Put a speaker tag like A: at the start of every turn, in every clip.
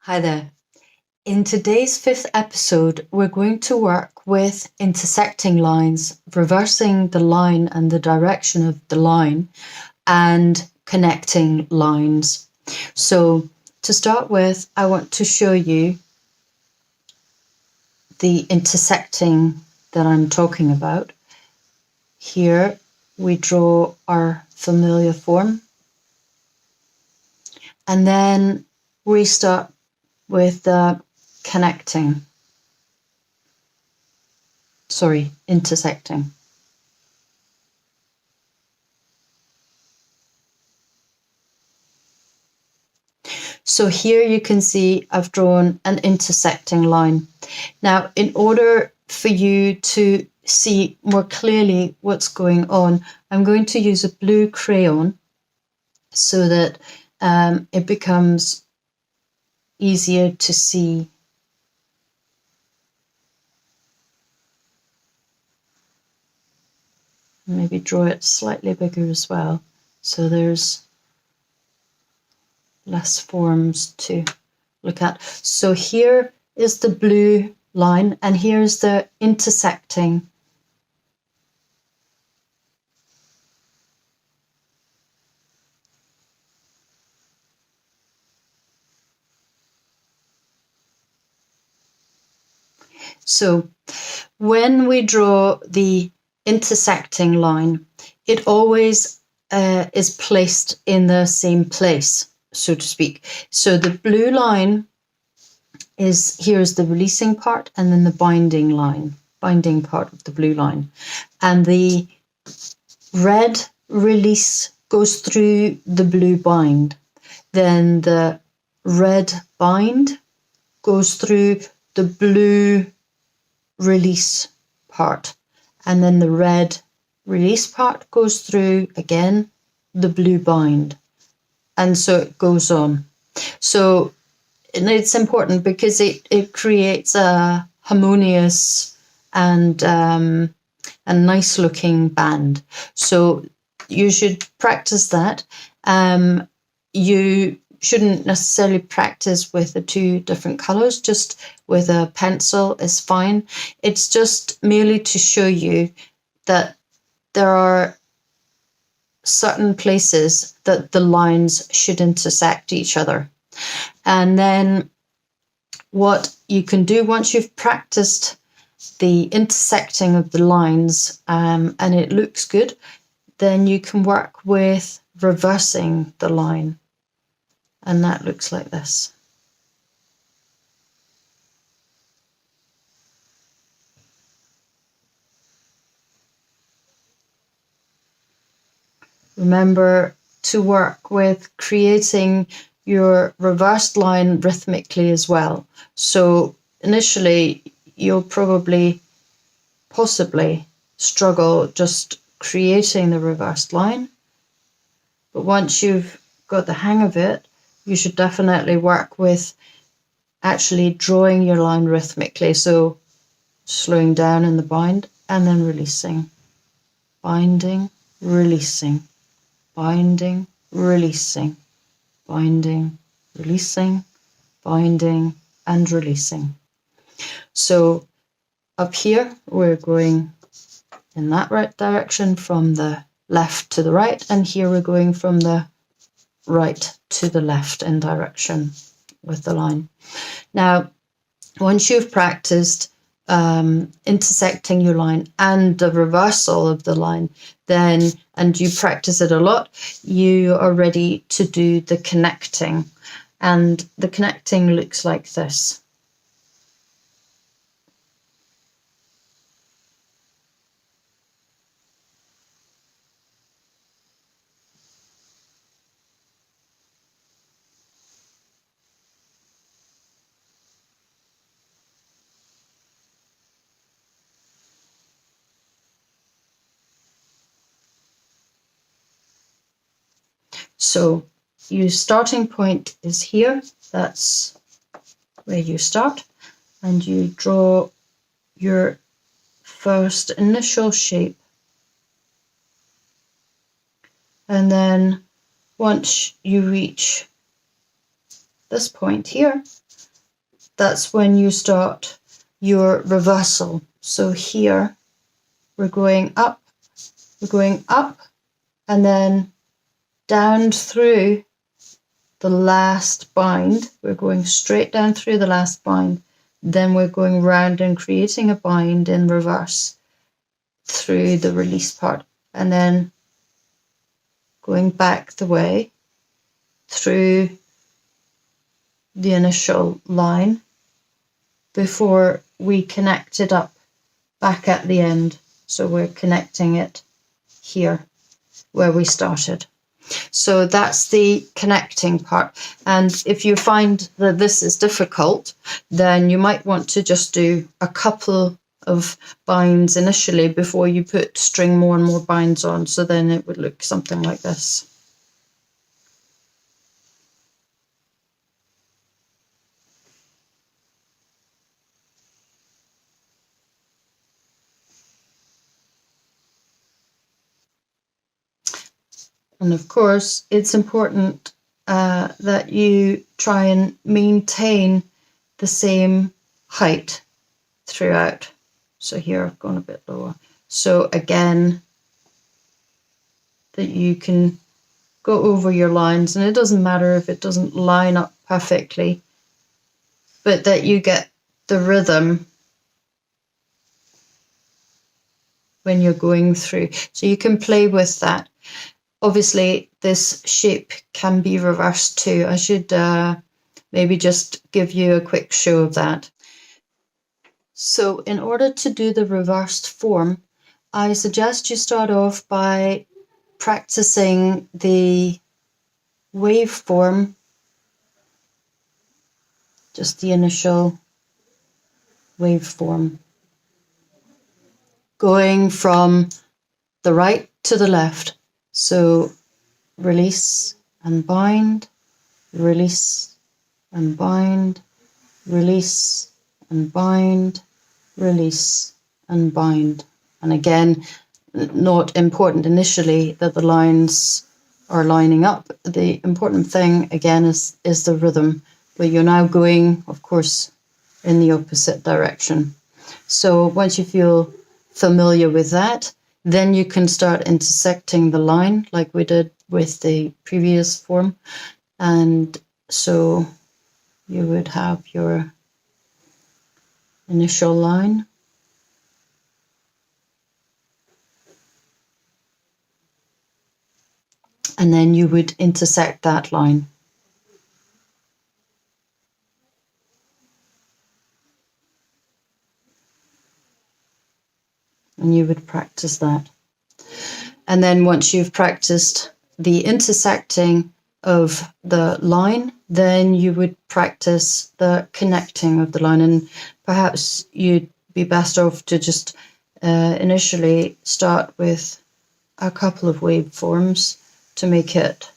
A: Hi there. In today's fifth episode, we're going to work with intersecting lines, reversing the line and the direction of the line, and connecting lines. So to start with, I want to show you the intersecting that I'm talking about. Here we draw our familiar form, and then we start with the intersecting. So here you can see I've drawn an intersecting line. Now, in order for you to see more clearly what's going on, I'm going to use a blue crayon so that it becomes easier to see. Maybe draw it slightly bigger as well, so there's less forms to look at. So here is the blue line, and here's the intersecting. So when we draw the intersecting line, it always is placed in the same place, so to speak. So the blue line is, here's the releasing part, and then the binding part of the blue line. And the red release goes through the blue bind. Then the red bind goes through the blue release part, and then the red release part goes through again the blue bind, and so it goes on. So it's important because it creates a harmonious and a nice looking band. So you should practice that. You shouldn't necessarily practice with the two different colors, just with a pencil is fine. It's just merely to show you that there are certain places that the lines should intersect each other. And then what you can do once you've practiced the intersecting of the lines and it looks good, then you can work with reversing the line. And that looks like this. Remember to work with creating your reversed line rhythmically as well. So initially, you'll possibly struggle just creating the reversed line. But once you've got the hang of it, you should definitely work with actually drawing your line rhythmically. So slowing down in the bind and then releasing, binding, releasing, binding, releasing, binding, releasing, binding, and releasing. So up here, we're going in that right direction from the left to the right, and here we're going from the right to the left in direction with the line. Now, once you've practiced intersecting your line and the reversal of the line, then, and you practice it a lot, you are ready to do the connecting. And the connecting looks like this. So your starting point is here. That's where you start, and you draw your first initial shape. And then once you reach this point here, that's when you start your reversal. So here we're going up, and then down through the last bind. We're going straight down through the last bind. Then we're going round and creating a bind in reverse through the release part, and then going back the way through the initial line before we connect it up back at the end. So we're connecting it here where we started. So that's the connecting part. And if you find that this is difficult, then you might want to just do a couple of binds initially before you string more and more binds on. So then it would look something like this. And of course, it's important that you try and maintain the same height throughout. So here I've gone a bit lower. So again, that you can go over your lines, and it doesn't matter if it doesn't line up perfectly, but that you get the rhythm when you're going through. So you can play with that. Obviously, this shape can be reversed too. I should maybe just give you a quick show of that. So in order to do the reversed form, I suggest you start off by practicing the waveform, just the initial waveform, going from the right to the left. So release and bind, release and bind, release and bind, release and bind. And again, not important initially that the lines are lining up. The important thing again is the rhythm, but you're now going, of course, in the opposite direction. So once you feel familiar with that, then you can start intersecting the line like we did with the previous form. And so you would have your initial line. And then you would intersect that line. And you would practice that. And then once you've practiced the intersecting of the line, then you would practice the connecting of the line. And perhaps you'd be best off to just initially start with a couple of waveforms to make it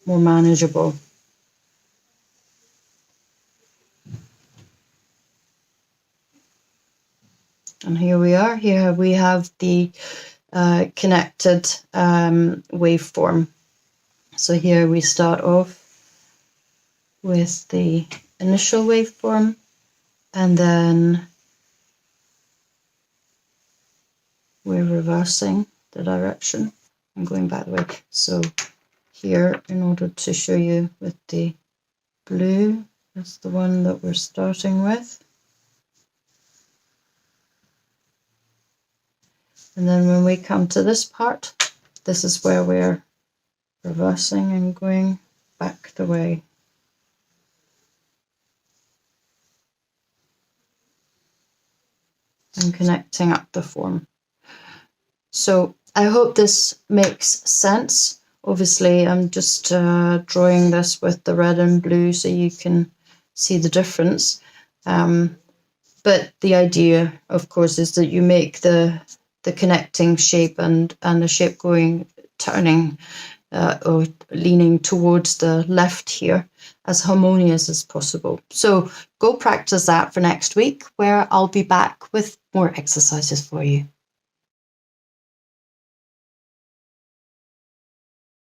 A: more manageable. And here we are. Here we have the connected waveform. So here we start off with the initial waveform, and then we're reversing the direction and going back the way. So here, in order to show you with the blue, that's the one that we're starting with. And then when we come to this part, this is where we're reversing and going back the way. And connecting up the form. So I hope this makes sense. Obviously, I'm just drawing this with the red and blue so you can see the difference. But the idea, of course, is that you make the connecting shape and the shape turning or leaning towards the left here as harmonious as possible. So go practice that for next week, where I'll be back with more exercises for you.